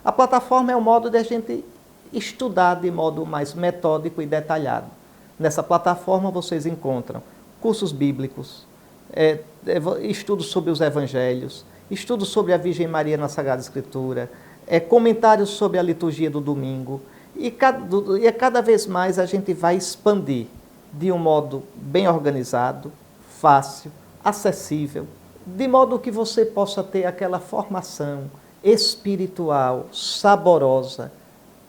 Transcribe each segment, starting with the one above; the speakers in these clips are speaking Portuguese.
A plataforma é um modo de a gente estudar de modo mais metódico e detalhado. Nessa plataforma vocês encontram cursos bíblicos, estudos sobre os evangelhos, estudos sobre a Virgem Maria na Sagrada Escritura, comentários sobre a liturgia do domingo, e cada vez mais a gente vai expandir de um modo bem organizado, fácil, acessível, de modo que você possa ter aquela formação espiritual, saborosa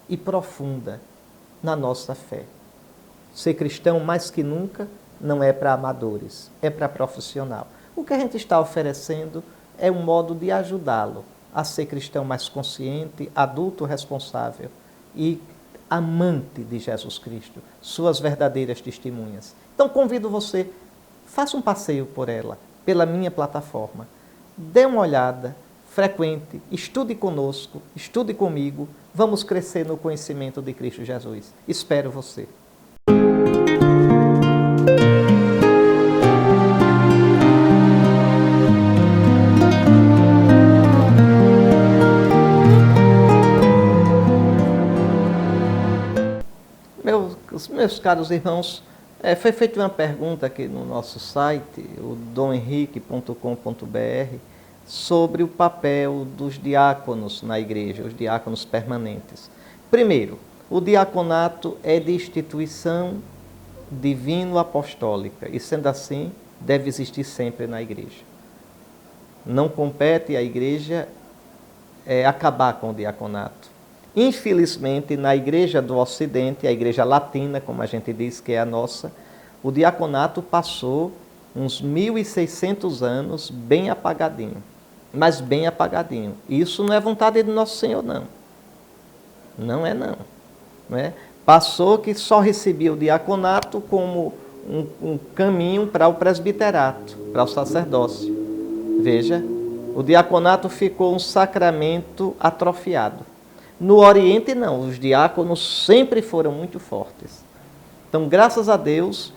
e profunda na nossa fé. Ser cristão, mais que nunca, não é para amadores, é para profissional. O que a gente está oferecendo é um modo de ajudá-lo a ser cristão mais consciente, adulto responsável e amante de Jesus Cristo, suas verdadeiras testemunhas. Então convido você, faça um passeio por ela, pela minha plataforma. Dê uma olhada, frequente, estude conosco, estude comigo, vamos crescer no conhecimento de Cristo Jesus. Espero você. Meus caros irmãos, foi feita uma pergunta aqui no nosso site, o domhenrique.com.br, sobre o papel dos diáconos na igreja, os diáconos permanentes. Primeiro, o diaconato é de instituição divino-apostólica e, sendo assim, deve existir sempre na igreja. Não compete à igreja acabar com o diaconato. Infelizmente, na igreja do Ocidente, a igreja latina, como a gente diz que é a nossa, o diaconato passou uns 1.600 anos bem apagadinho, mas bem apagadinho. Isso não é vontade de Nosso Senhor, não. Não é, não. Não é? Passou que só recebia o diaconato como um caminho para o presbiterato, para o sacerdócio. Veja, o diaconato ficou um sacramento atrofiado. No Oriente, não. Os diáconos sempre foram muito fortes. Então, graças a Deus,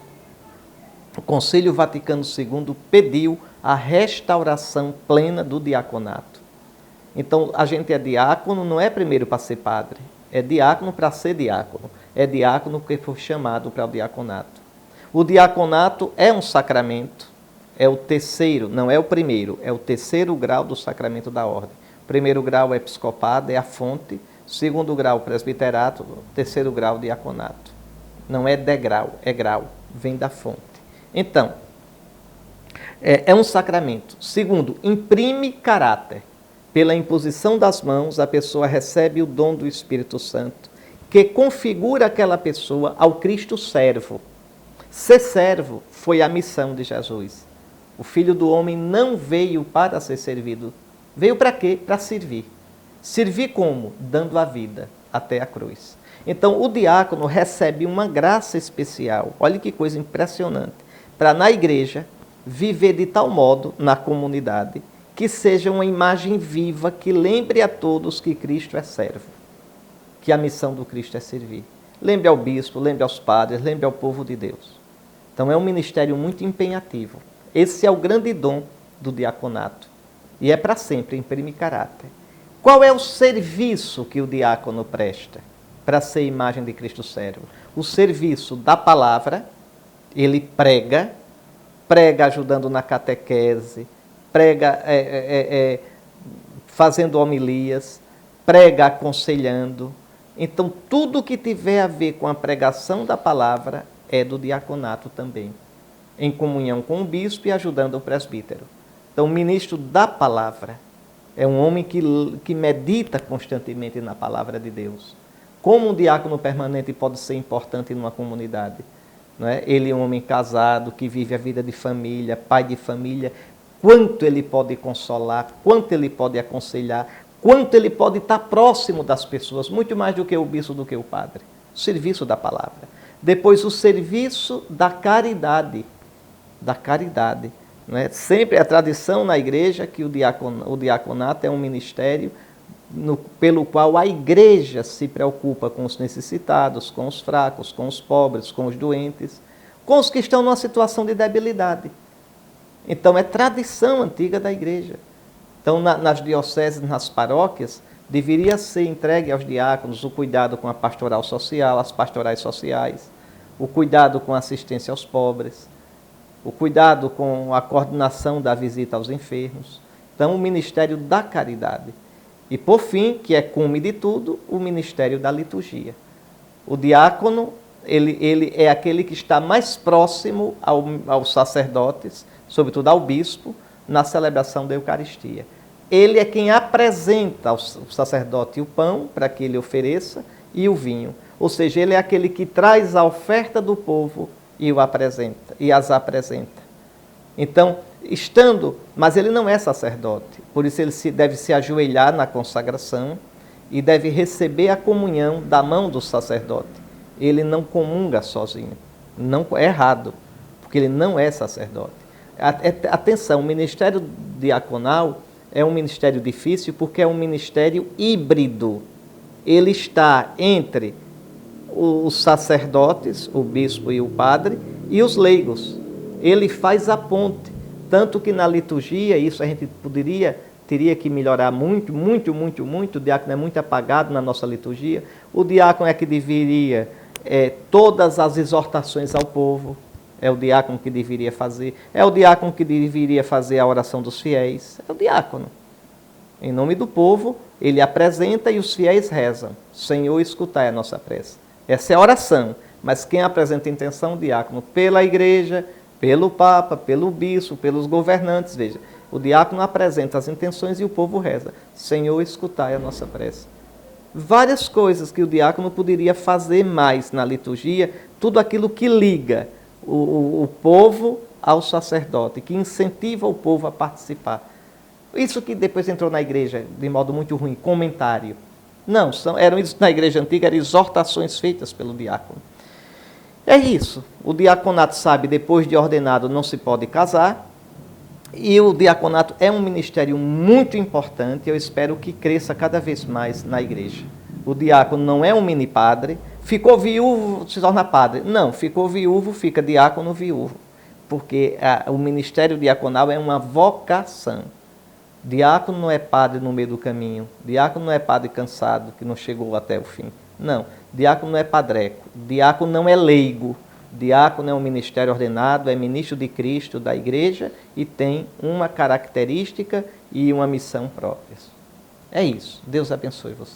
o Concílio Vaticano II pediu a restauração plena do diaconato. Então, a gente é diácono, não é primeiro para ser padre. É diácono para ser diácono. É diácono porque foi chamado para o diaconato. O diaconato é um sacramento. É o terceiro, não é o primeiro, é o terceiro grau do sacramento da ordem. O primeiro grau é episcopado, é a fonte. Segundo grau, presbiterato. Terceiro grau, diaconato. Não é degrau, é grau. Vem da fonte. Então, é um sacramento. Segundo, imprime caráter. Pela imposição das mãos, a pessoa recebe o dom do Espírito Santo, que configura aquela pessoa ao Cristo servo. Ser servo foi a missão de Jesus. O Filho do Homem não veio para ser servido. Veio para quê? Para servir. Servir como? Dando a vida até a cruz. Então, o diácono recebe uma graça especial. Olha que coisa impressionante. Para, na igreja, viver de tal modo, na comunidade, que seja uma imagem viva que lembre a todos que Cristo é servo. Que a missão do Cristo é servir. Lembre ao bispo, lembre aos padres, lembre ao povo de Deus. Então, é um ministério muito empenhativo. Esse é o grande dom do diaconato. E é para sempre, imprime caráter. Qual é o serviço que o diácono presta para ser imagem de Cristo servo? O serviço da palavra, ele prega ajudando na catequese, prega fazendo homilias, prega aconselhando. Então, tudo que tiver a ver com a pregação da palavra é do diaconato também, em comunhão com o bispo e ajudando o presbítero. Então, o ministro da palavra é um homem que medita constantemente na palavra de Deus. Como um diácono permanente pode ser importante numa comunidade? Não é? Ele é um homem casado, que vive a vida de família, pai de família. Quanto ele pode consolar, quanto ele pode aconselhar, quanto ele pode estar próximo das pessoas, muito mais do que o bispo, do que o padre. O serviço da palavra. Depois, o serviço da caridade. Da caridade. Não é? Sempre é tradição na igreja que o diaconato é um ministério pelo qual a igreja se preocupa com os necessitados, com os fracos, com os pobres, com os doentes, com os que estão numa situação de debilidade. Então, é tradição antiga da igreja. Então, nas dioceses, nas paróquias, deveria ser entregue aos diáconos o cuidado com a pastoral social, as pastorais sociais, o cuidado com a assistência aos pobres, o cuidado com a coordenação da visita aos enfermos. Então, o ministério da caridade. E, por fim, que é cume de tudo, o ministério da liturgia. O diácono, ele é aquele que está mais próximo aos sacerdotes, sobretudo ao bispo, na celebração da Eucaristia. Ele é quem apresenta ao sacerdote o pão para que ele ofereça e o vinho. Ou seja, ele é aquele que traz a oferta do povo e o apresenta, e as apresenta. Então, mas ele não é sacerdote, por isso ele deve se ajoelhar na consagração e deve receber a comunhão da mão do sacerdote. Ele não comunga sozinho, não é errado, porque ele não é sacerdote. Atenção, o ministério diaconal é um ministério difícil porque é um ministério híbrido. Ele está entre os sacerdotes, o bispo e o padre, e os leigos. Ele faz a ponte. Tanto que na liturgia, isso a gente teria que melhorar muito. O diácono é muito apagado na nossa liturgia. O diácono é que deveria todas as exortações ao povo. É o diácono que deveria fazer. É o diácono que deveria fazer a oração dos fiéis. É o diácono. Em nome do povo, ele apresenta e os fiéis rezam. Senhor, escutai a nossa prece. Essa é a oração. Mas quem apresenta a intenção é o diácono pela igreja, pelo Papa, pelo bispo, pelos governantes. Veja, o diácono apresenta as intenções e o povo reza. Senhor, escutai a nossa prece. Várias coisas que o diácono poderia fazer mais na liturgia, tudo aquilo que liga o povo ao sacerdote, que incentiva o povo a participar. Isso que depois entrou na igreja de modo muito ruim, comentário. Não, eram isso na igreja antiga, eram exortações feitas pelo diácono. É isso. O diaconato sabe, depois de ordenado, não se pode casar. E o diaconato é um ministério muito importante. Eu espero que cresça cada vez mais na igreja. O diácono não é um mini padre. Ficou viúvo, se torna padre. Não, ficou viúvo, fica diácono viúvo. Porque o ministério diaconal é uma vocação. Diácono não é padre no meio do caminho. Diácono não é padre cansado, que não chegou até o fim. Não, diácono não é padreco, diácono não é leigo, diácono é um ministério ordenado, é ministro de Cristo, da igreja, e tem uma característica e uma missão próprias. É isso. Deus abençoe você.